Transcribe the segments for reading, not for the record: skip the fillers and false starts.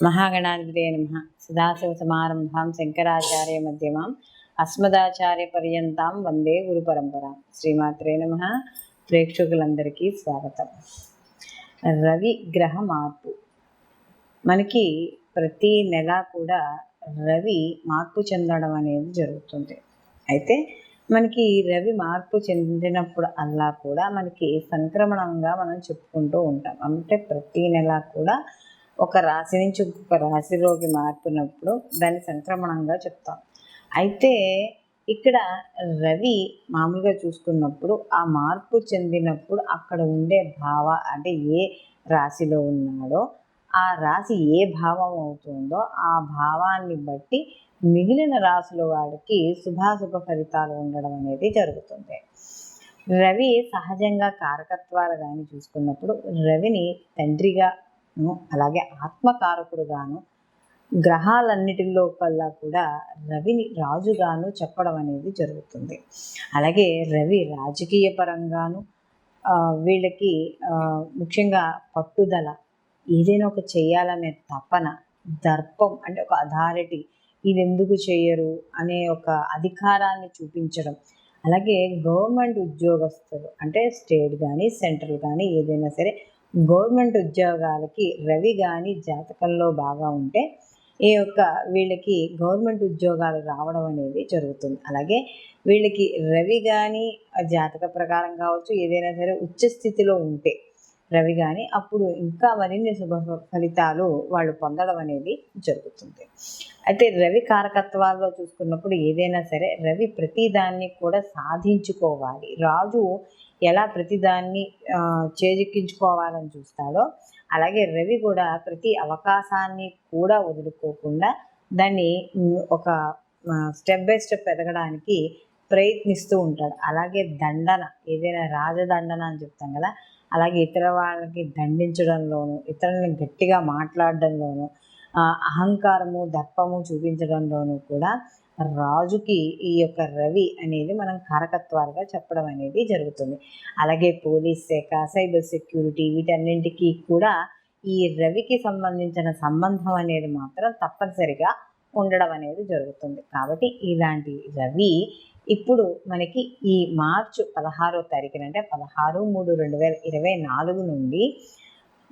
మహాగణాధిపతయే నమః. సదాశివసమారంభాం శంకరాచార్య మధ్యమాం అస్మదాచార్య పర్యంతాం వందే గురు పరంపరాం. శ్రీమాత్రే నమః. ప్రేక్షకులందరికీ స్వాగతం. రవి గ్రహ మార్పు. మనకి ప్రతి నెల కూడా రవి మార్పు చెందడం అనేది జరుగుతుంది. అయితే మనకి రవి మార్పు చెందినప్పుడు అలా కూడా మనకి సంక్రమణంగా మనం చెప్పుకుంటూ ఉంటాం. అంటే ప్రతి నెల కూడా ఒక రాశి నుంచి ఇంకొక రాశిలోకి మార్పునప్పుడు దాన్ని సంక్రమణంగా చెప్తాం. అయితే ఇక్కడ రవి మామూలుగా చూసుకున్నప్పుడు ఆ మార్పు చెందినప్పుడు అక్కడ ఉండే అంటే ఏ రాశిలో ఉన్నాడో ఆ రాశి ఏ భావం అవుతుందో ఆ భావాన్ని బట్టి మిగిలిన రాశుల వాడికి శుభాశుభ ఫలితాలు ఉండడం అనేది జరుగుతుంది. రవి సహజంగా కారకత్వాలు కానీ చూసుకున్నప్పుడు రవిని తండ్రిగా అలాగే ఆత్మకారకుడుగాను గ్రహాలన్నిటిలో కల్లా కూడా రవిని రాజుగాను చెప్పడం అనేది జరుగుతుంది. అలాగే రవి రాజకీయ పరంగాను వీళ్ళకి ముఖ్యంగా పట్టుదల, ఏదైనా ఒక చేయాలనే తపన, దర్పం అంటే ఒక అథారిటీ, ఇది ఎందుకు చేయరు అనే ఒక అధికారాన్ని చూపించడం. అలాగే గవర్నమెంట్ ఉద్యోగస్తులు అంటే స్టేట్ కానీ సెంట్రల్ కానీ ఏదైనా సరే గవర్నమెంట్ ఉద్యోగాలకి రవి కానీ జాతకంలో బాగా ఉంటే వీళ్ళకి గవర్నమెంట్ ఉద్యోగాలు రావడం అనేది జరుగుతుంది. అలాగే వీళ్ళకి రవి కానీ జాతక ప్రకారం కావచ్చు ఏదైనా సరే ఉచ్చ స్థితిలో ఉంటే రవి కానీ అప్పుడు ఇంకా మరిన్ని శుభ ఫలితాలు వాళ్ళు పొందడం అనేది జరుగుతుంది. అయితే రవి కారకత్వాల్లో చూసుకున్నప్పుడు ఏదైనా సరే రవి ప్రతిదాన్ని కూడా సాధించుకోవాలి. రాజు ఎలా ప్రతిదాన్ని చేజిక్కించుకోవాలని చూస్తాడో అలాగే రవి కూడా ప్రతి అవకాశాన్ని కూడా వదులుకోకుండా దాన్ని ఒక స్టెప్ బై స్టెప్ ఎదగడానికి ప్రయత్నిస్తూ ఉంటాడు. అలాగే దండన, ఏదైనా రాజదండన అని చెప్తాం కదా, అలాగే ఇతర వాళ్ళకి దండించడంలోనూ ఇతరులను గట్టిగా మాట్లాడడంలోనూ అహంకారము దర్పము చూపించడంలోనూ కూడా రాజుకి ఈ యొక్క రవి అనేది మనం కారకత్వాలుగా చెప్పడం అనేది జరుగుతుంది. అలాగే పోలీస్ శాఖ, సైబర్ సెక్యూరిటీ, వీటన్నింటికి కూడా ఈ రవికి సంబంధించిన సంబంధం అనేది మాత్రం తప్పనిసరిగా ఉండడం అనేది జరుగుతుంది. కాబట్టి ఇలాంటి రవి ఇప్పుడు మనకి ఈ మార్చి 16వ తారీఖున అంటే 16/3/2024 నుండి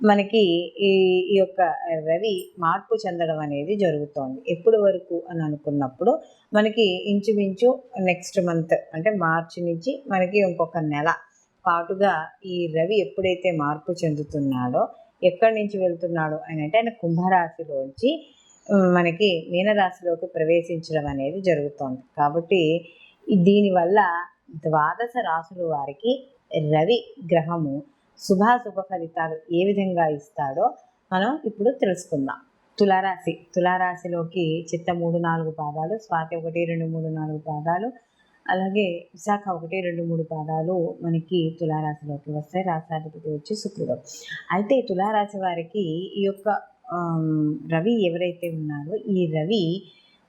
మనకి ఈ యొక్క రవి మార్పు చెందడం అనేది జరుగుతోంది. ఎప్పటి వరకు అని అనుకున్నప్పుడు మనకి ఇంచుమించు నెక్స్ట్ మంత్ అంటే మార్చి నుంచి మనకి ఇంకొక నెల పాటుగా ఈ రవి ఎప్పుడైతే మార్పు చెందుతున్నాడో ఎక్కడి నుంచి వెళ్తున్నాడు అని అంటే ఆయన కుంభరాశిలోంచి మనకి మీనరాశిలోకి ప్రవేశించడం అనేది జరుగుతోంది. కాబట్టి దీనివల్ల ద్వాదశ రాశుల వారికి రవి గ్రహము శుభాశుభ ఫలితాలు ఏ విధంగా ఇస్తాడో మనం ఇప్పుడు తెలుసుకుందాం. తులారాశిలోకి చిత్త 3-4 పాదాలు, స్వాతి 1-2-3-4 పాదాలు, అలాగే విశాఖ 1-2-3 పాదాలు మనకి తులారాశిలోకి వస్తాయి. రాశాధిపతి వచ్చి శుక్రుడు. అయితే తులారాశి వారికి ఈ యొక్క రవి ఎవరైతే ఉన్నారో ఈ రవి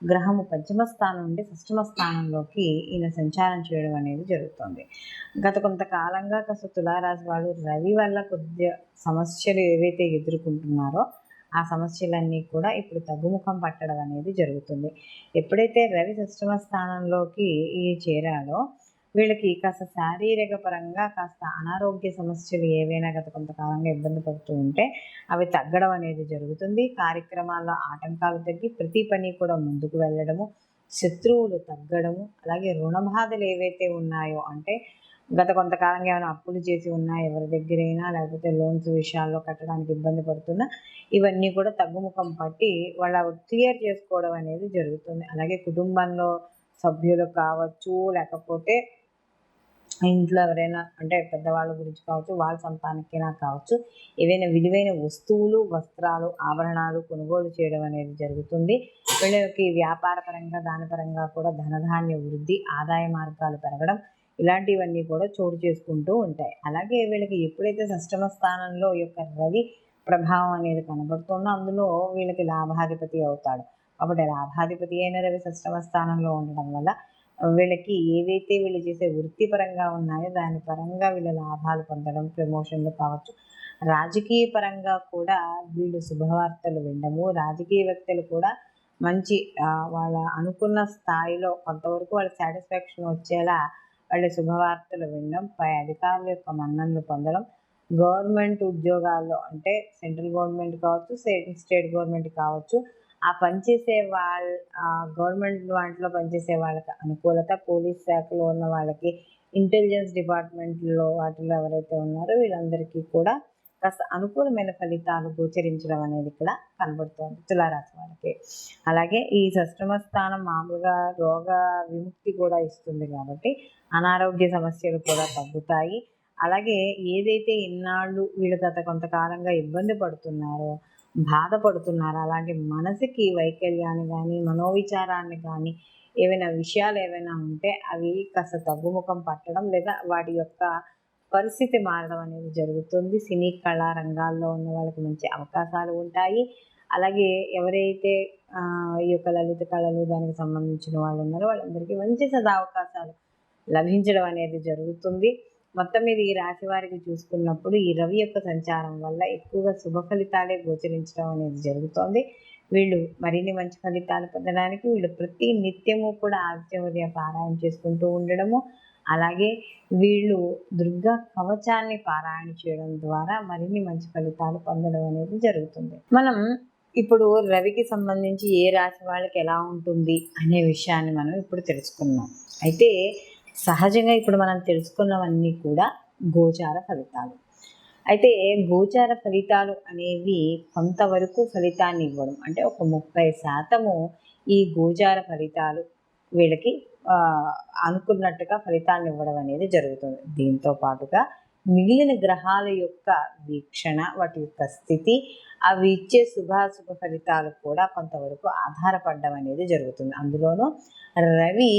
గ్రహము పంచమ స్థానం నుండి షష్ఠమ స్థానంలోకి ఈయన సంచారం చేయడం అనేది జరుగుతుంది. గత కొంతకాలంగా కాస్త తులారాశి వాళ్ళు రవి వల్ల కొద్దిగా సమస్యలు ఏవైతే ఎదుర్కొంటున్నారో ఆ సమస్యలన్నీ కూడా ఇప్పుడు తగ్గుముఖం పట్టడం అనేది జరుగుతుంది. ఎప్పుడైతే రవి షష్ఠమ స్థానంలోకి చేరాడో వీళ్ళకి కాస్త శారీరక పరంగా కాస్త అనారోగ్య సమస్యలు ఏవైనా గత కొంతకాలంగా ఇబ్బంది పడుతూ ఉంటే అవి తగ్గడం అనేది జరుగుతుంది. కార్యక్రమాల్లో ఆటంకాలు తగ్గి ప్రతి పని కూడా ముందుకు వెళ్ళడము, శత్రువులు తగ్గడము, అలాగే రుణ బాధలు ఏవైతే ఉన్నాయో అంటే గత కొంతకాలంగా ఏమైనా అప్పులు చేసి ఉన్నా ఎవరి దగ్గరైనా లేకపోతే లోన్స్ విషయాల్లో కట్టడానికి ఇబ్బంది పడుతున్నా ఇవన్నీ కూడా తగ్గుముఖం పట్టి వాళ్ళ క్లియర్ చేసుకోవడం అనేది జరుగుతుంది. అలాగే కుటుంబంలో సభ్యులు కావచ్చు లేకపోతే ఇంట్లో ఎవరైనా అంటే పెద్దవాళ్ళ గురించి కావచ్చు, వాళ్ళ సంతానికైనా కావచ్చు, ఏవైనా విలువైన వస్తువులు, వస్త్రాలు, ఆభరణాలు కొనుగోలు చేయడం అనేది జరుగుతుంది. వీళ్ళకి వ్యాపారపరంగా దానిపరంగా కూడా ధనధాన్య వృద్ధి, ఆదాయ మార్గాలు పెరగడం ఇలాంటివన్నీ కూడా చోటు చేసుకుంటూ ఉంటాయి. అలాగే వీళ్ళకి ఎప్పుడైతే షష్ఠమ స్థానంలో ఈ యొక్క రవి ప్రభావం అనేది కనబడుతుందో అందులో వీళ్ళకి లాభాధిపతి అవుతాడు. కాబట్టి లాభాధిపతి అయిన రవి షష్ఠమ స్థానంలో ఉండడం వల్ల వీళ్ళకి ఏవైతే వీళ్ళు చేసే వృత్తిపరంగా ఉన్నాయో దాని పరంగా వీళ్ళు లాభాలు పొందడం, ప్రమోషన్లు కావచ్చు, రాజకీయ పరంగా కూడా వీళ్ళు శుభవార్తలు వినడము, రాజకీయ వ్యక్తులు కూడా మంచి వాళ్ళ అనుకున్న స్థాయిలో కొంతవరకు వాళ్ళ సాటిస్ఫాక్షన్ వచ్చేలా వాళ్ళ శుభవార్తలు వినడం, పై అధికారుల యొక్క మన్ననలు పొందడం, గవర్నమెంట్ ఉద్యోగాల్లో అంటే సెంట్రల్ గవర్నమెంట్ కావచ్చు, స్టేట్ గవర్నమెంట్ కావచ్చు, ఆ పనిచేసే గవర్నమెంట్ వాటిలో పనిచేసే వాళ్ళకి అనుకూలత, పోలీస్ శాఖలో ఉన్న వాళ్ళకి, ఇంటెలిజెన్స్ డిపార్ట్మెంట్లో వాటిలో ఎవరైతే ఉన్నారో వీళ్ళందరికీ కూడా కాస్త అనుకూలమైన ఫలితాలు గోచరించడం అనేది ఇక్కడ కనబడుతోంది తులారాశి వాళ్ళకి. అలాగే ఈ షష్టమ స్థానం మామూలుగా రోగ విముక్తి కూడా ఇస్తుంది కాబట్టి అనారోగ్య సమస్యలు కూడా తగ్గుతాయి. అలాగే ఏదైతే ఇన్నాళ్ళు వీళ్ళు గత కొంతకాలంగా ఇబ్బంది పడుతున్నారో, బాధపడుతున్నారో అలాంటి మనసుకి వైకల్యాన్ని కానీ, మనోవిచారాన్ని కానీ, ఏవైనా విషయాలు ఏవైనా ఉంటే అవి కాస్త తగ్గుముఖం పట్టడం లేదా వాటి యొక్క పరిస్థితి మారడం అనేది జరుగుతుంది. సినీ కళా రంగాల్లో ఉన్న వాళ్ళకి మంచి అవకాశాలు ఉంటాయి. అలాగే ఎవరైతే ఈ యొక్క లలిత కళలు దానికి సంబంధించిన వాళ్ళు ఉన్నారో వాళ్ళందరికీ మంచి సదావకాశాలు లభించడం అనేది జరుగుతుంది. మొత్తం మీద ఈ రాశి వారికి చూసుకున్నప్పుడు ఈ రవి యొక్క సంచారం వల్ల ఎక్కువగా శుభ ఫలితాలే గోచరించడం అనేది జరుగుతోంది. వీళ్ళు మరిన్ని మంచి ఫలితాలు పొందడానికి వీళ్ళు ప్రతి నిత్యము కూడా ఆదిత్య పారాయణ చేసుకుంటూ ఉండడము, అలాగే వీళ్ళు దుర్గా కవచాన్ని పారాయణ చేయడం ద్వారా మరిన్ని మంచి ఫలితాలు పొందడం అనేది జరుగుతుంది. మనం ఇప్పుడు రవికి సంబంధించి ఏ రాశి వాళ్ళకి ఎలా ఉంటుంది అనే విషయాన్ని మనం ఇప్పుడు తెలుసుకున్నాం. అయితే సహజంగా ఇప్పుడు మనం తెలుసుకున్నవన్నీ కూడా గోచార ఫలితాలు. అయితే గోచార ఫలితాలు అనేవి కొంతవరకు ఫలితాన్ని ఇవ్వడం, అంటే ఒక 30% ఈ గోచార ఫలితాలు వీళ్ళకి అనుకున్నట్టుగా ఫలితాన్ని ఇవ్వడం అనేది జరుగుతుంది. దీంతో పాటుగా మిగిలిన గ్రహాల యొక్క వీక్షణ, వాటి యొక్క స్థితి, అవి ఇచ్చే శుభాశుభ ఫలితాలు కూడా కొంతవరకు ఆధారపడడం అనేది జరుగుతుంది. అందులోనూ రవి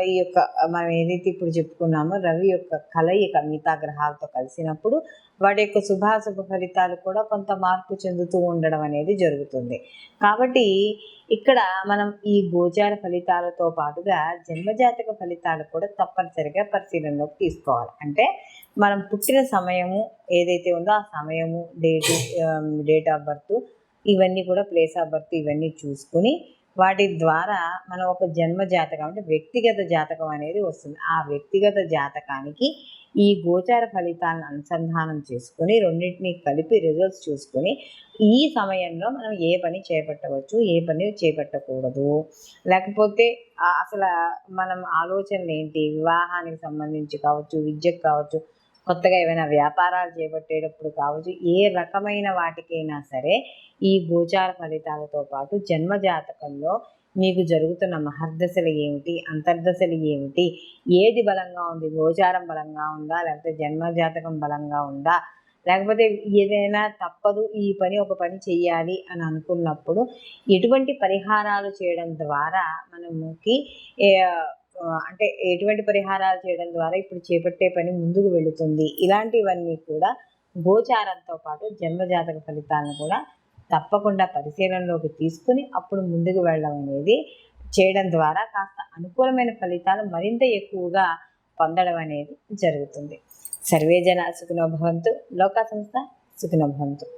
ఈ యొక్క మనం ఏదైతే ఇప్పుడు చెప్పుకున్నామో రవి యొక్క కలయిక మిగతా గ్రహాలతో కలిసినప్పుడు వాటి యొక్క శుభాశుభ ఫలితాలు కూడా కొంత మార్పు చెందుతూ ఉండడం అనేది జరుగుతుంది. కాబట్టి ఇక్కడ మనం ఈ గోచార ఫలితాలతో పాటుగా జన్మజాతక ఫలితాలు కూడా తప్పనిసరిగా పరిశీలనలోకి తీసుకోవాలి. అంటే మనం పుట్టిన సమయము ఏదైతే ఉందో ఆ సమయము, డేట్ ఆఫ్ బర్త్, ఇవన్నీ కూడా ప్లేస్ ఆఫ్ బర్త్ ఇవన్నీ చూసుకుని వాటి ద్వారా మనం ఒక జన్మ జాతకం అంటే వ్యక్తిగత జాతకం అనేది వస్తుంది. ఆ వ్యక్తిగత జాతకానికి ఈ గోచార ఫలితాలను అనుసంధానం చేసుకుని రెండింటినీ కలిపి రిజల్ట్స్ చూసుకొని ఈ సమయంలో మనం ఏ పని చేపట్టవచ్చు, ఏ పని చేపట్టకూడదు, లేకపోతే అసలు మనం ఆలోచనలు ఏంటి, వివాహానికి సంబంధించి కావచ్చు, విద్యకు కావచ్చు, కొత్తగా ఏమైనా వ్యాపారాలు చేపట్టేటప్పుడు కావచ్చు, ఏ రకమైన వాటికైనా సరే ఈ గోచార ఫలితాలతో పాటు జన్మజాతకంలో మీకు జరుగుతున్న మహర్దశలు ఏమిటి, అంతర్దశలు ఏమిటి, ఏది బలంగా ఉంది, గోచారం బలంగా ఉందా, లేకపోతే జన్మజాతకం బలంగా ఉందా, లేకపోతే ఏదైనా తప్పదు ఈ పని ఒక పని చెయ్యాలి అని అనుకున్నప్పుడు ఎటువంటి పరిహారాలు చేయడం ద్వారా మనకి అంటే ఎటువంటి పరిహారాలు చేయడం ద్వారా ఇప్పుడు చేపట్టే పని ముందుకు వెళుతుంది, ఇలాంటివన్నీ కూడా గోచారంతో పాటు జన్మజాతక ఫలితాలను కూడా తప్పకుండా పరిశీలనలోకి తీసుకుని అప్పుడు ముందుకు వెళ్ళడం అనేది చేయడం ద్వారా కాస్త అనుకూలమైన ఫలితాలు మరింత ఎక్కువగా పొందడం అనేది జరుగుతుంది. సర్వే జన సుఖినో భవంతు, లోకా సంస్థ సుఖినో భవంతు.